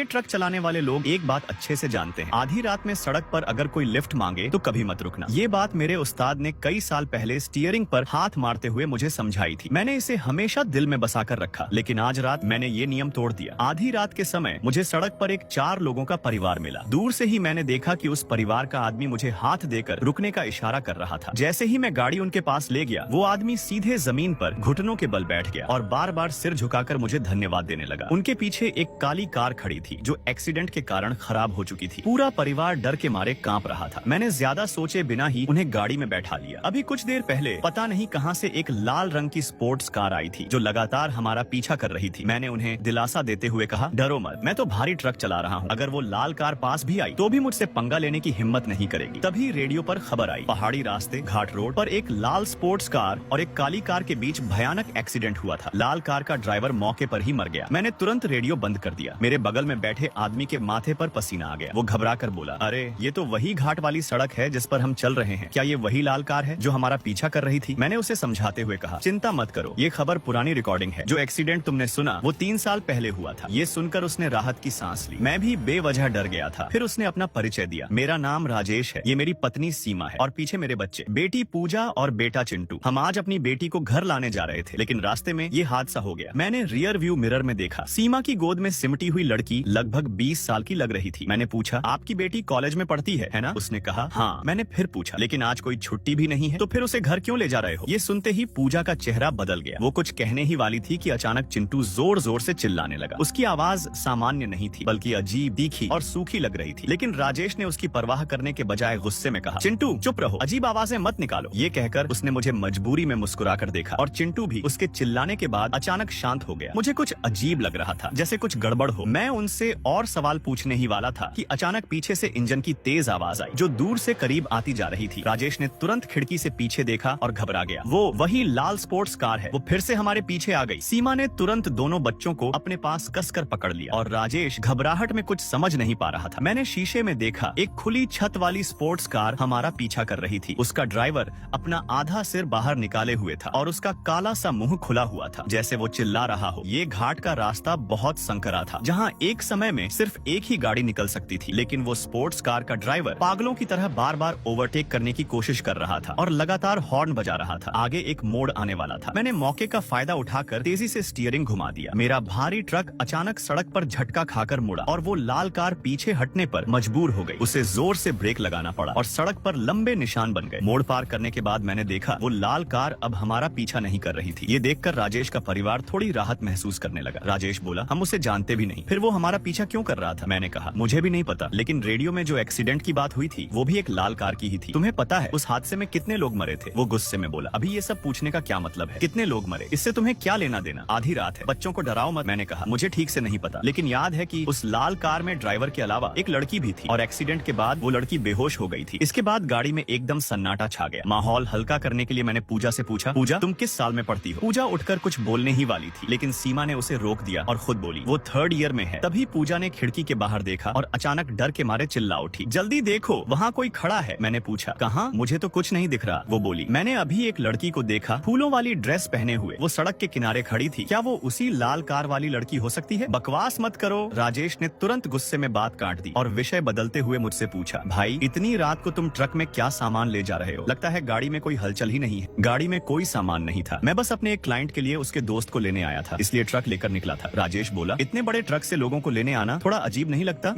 Truck चलाने वाले लोग एक बात अच्छे से जानते हैं, आधी रात में सड़क पर अगर कोई लिफ्ट मांगे तो कभी मत रुकना। ये बात मेरे उस्ताद ने कई साल पहले स्टीयरिंग पर हाथ मारते हुए मुझे समझाई थी। मैंने इसे हमेशा दिल में बसा कर रखा, लेकिन आज रात मैंने ये नियम तोड़ दिया। आधी रात के समय मुझे सड़क पर एक 4 लोगों का परिवार मिला। दूर से ही मैंने देखा कि उस परिवार का आदमी मुझे हाथ देकर रुकने का इशारा कर रहा था। जैसे ही मैं गाड़ी उनके पास ले गया, वो आदमी सीधे जमीन पर घुटनों के बल बैठ गया और बार बार सिर झुकाकर मुझे धन्यवाद देने लगा। उनके पीछे एक काली कार खड़ी थी जो एक्सीडेंट के कारण खराब हो चुकी थी। पूरा परिवार डर के मारे कांप रहा था। मैंने ज्यादा सोचे बिना ही उन्हें गाड़ी में बैठा लिया। अभी कुछ देर पहले पता नहीं कहां से एक लाल रंग की स्पोर्ट्स कार आई थी जो लगातार हमारा पीछा कर रही थी। मैंने उन्हें दिलासा देते हुए कहा, डरो मत, मैं तो भारी ट्रक चला रहा हूँ। अगर वो लाल कार पास भी आई तो भी मुझसे पंगा लेने की हिम्मत नहीं करेगी। तभी रेडियो पर खबर आई, पहाड़ी रास्ते घाट रोड पर एक लाल स्पोर्ट्स कार और एक काली कार के बीच भयानक एक्सीडेंट हुआ था। लाल कार का ड्राइवर मौके पर ही मर गया। मैंने तुरंत रेडियो बंद कर दिया। मेरे बगल में बैठे आदमी के माथे पर पसीना आ गया। वो घबरा कर बोला, अरे ये तो वही घाट वाली सड़क है जिस पर हम चल रहे हैं। क्या ये वही लाल कार है जो हमारा पीछा कर रही थी? मैंने उसे समझाते हुए कहा, चिंता मत करो, ये खबर पुरानी रिकॉर्डिंग है। जो एक्सीडेंट तुमने सुना वो 3 साल पहले हुआ था। ये सुनकर उसने राहत की सांस ली। मैं भी बेवजह डर गया था। फिर उसने अपना परिचय दिया, मेरा नाम राजेश है, ये मेरी पत्नी सीमा है और पीछे मेरे बच्चे, बेटी पूजा और बेटा चिंटू। हम आज अपनी बेटी को घर लाने जा रहे थे, लेकिन रास्ते में ये हादसा हो गया। मैंने रियर व्यू मिरर में देखा, सीमा की गोद में सिमटी हुई लड़की लगभग 20 साल की लग रही थी। मैंने पूछा, आपकी बेटी कॉलेज में पढ़ती है ना? उसने कहा, हाँ। मैंने फिर पूछा, लेकिन आज कोई छुट्टी भी नहीं है, तो फिर उसे घर क्यों ले जा रहे हो? ये सुनते ही पूजा का चेहरा बदल गया। वो कुछ कहने ही वाली थी कि अचानक चिंटू जोर जोर से चिल्लाने लगा। उसकी आवाज सामान्य नहीं थी, बल्कि अजीब, तीखी और सूखी लग रही थी। लेकिन राजेश ने उसकी परवाह करने के बजाय गुस्से में कहा, चिंटू चुप रहो, अजीब आवाजें मत निकालो। ये कहकर उसने मुझे मजबूरी में मुस्कुरा कर देखा और चिंटू भी उसके चिल्लाने के बाद अचानक शांत हो गया। मुझे कुछ अजीब लग रहा था, जैसे कुछ गड़बड़ हो। मैं उनसे और सवाल पूछने ही वाला था कि अचानक पीछे से इंजन की तेज आवाज आई जो दूर से करीब आती जा रही थी। राजेश ने तुरंत खिड़की से पीछे देखा और घबरा गया। वो वही लाल स्पोर्ट्स कार है, वो फिर से हमारे पीछे आ गई। सीमा ने तुरंत दोनों बच्चों को अपने पास कसकर पकड़ लिया और राजेश घबराहट में कुछ समझ नहीं पा रहा था। मैंने शीशे में देखा, एक खुली छत वाली स्पोर्ट्स कार हमारा पीछा कर रही थी। उसका ड्राइवर अपना आधा सिर बाहर निकाले हुए था और उसका काला सा मुंह खुला हुआ था, जैसे वो चिल्ला रहा हो। ये घाट का रास्ता बहुत संकरा था, जहाँ एक समय में सिर्फ एक ही गाड़ी निकल सकती थी, लेकिन वो स्पोर्ट्स कार का ड्राइवर पागलों की तरह बार बार ओवरटेक करने की कोशिश कर रहा था और लगातार हॉर्न बजा रहा था। आगे एक मोड़ आने वाला था। मैंने मौके का फायदा उठाकर तेजी से स्टीयरिंग घुमा दिया। मेरा भारी ट्रक अचानक सड़क पर झटका खाकर मुड़ा और वो लाल कार पीछे हटने पर मजबूर हो गई। उसे जोर से ब्रेक लगाना पड़ा और सड़क पर लंबे निशान बन गए। मोड़ पार करने के बाद मैंने देखा वो लाल कार अब हमारा पीछा नहीं कर रही थी। ये देखकर राजेश का परिवार थोड़ी राहत महसूस करने लगा। राजेश बोला, हम उसे जानते भी नहीं, फिर वो हमारा पीछा क्यों कर रहा था? मैंने कहा, मुझे भी नहीं पता, लेकिन रेडियो में जो एक्सीडेंट की बात हुई थी वो भी एक लाल कार की ही थी। तुम्हें पता है उस हादसे में कितने लोग मरे थे? वो गुस्से में बोला, अभी ये सब पूछने का क्या मतलब है? कितने लोग मरे, इससे तुम्हें क्या लेना देना? आधी रात है, बच्चों को डराओ मत। मैंने कहा, मुझे ठीक से नहीं पता, लेकिन याद है कि उस लाल कार में ड्राइवर के अलावा एक लड़की भी थी और एक्सीडेंट के बाद वो लड़की बेहोश हो गई थी। इसके बाद गाड़ी में एकदम सन्नाटा छा गया। माहौल हल्का करने के लिए मैंने पूजा से पूछा, पूजा तुम किस साल में पढ़ती हो? पूजा उठकर कुछ बोलने ही वाली थी, लेकिन सीमा ने उसे रोक दिया और खुद बोली, वो 3rd ईयर में है। तभी पूजा ने खिड़की के बाहर देखा और अचानक डर के मारे चिल्ला उठी, जल्दी देखो वहाँ कोई खड़ा है। मैंने पूछा, कहाँ? मुझे तो कुछ नहीं दिख रहा। वो बोली, मैंने अभी एक लड़की को देखा, फूलों वाली ड्रेस पहने हुए, वो सड़क के किनारे खड़ी थी। क्या वो उसी लाल कार वाली लड़की हो सकती है? बकवास मत करो। राजेश ने तुरंत गुस्से में बात काट दी और विषय बदलते हुए मुझसे पूछा, भाई इतनी रात को तुम ट्रक में क्या सामान ले जा रहे हो? लगता है गाड़ी में कोई हलचल ही नहीं है। गाड़ी में कोई सामान नहीं था, मैं बस अपने एक क्लाइंट के लिए उसके दोस्त को लेने आया था, इसलिए ट्रक लेकर निकला था। राजेश बोला, इतने बड़े ट्रक से लोगों को लेने आना थोड़ा अजीब नहीं लगता?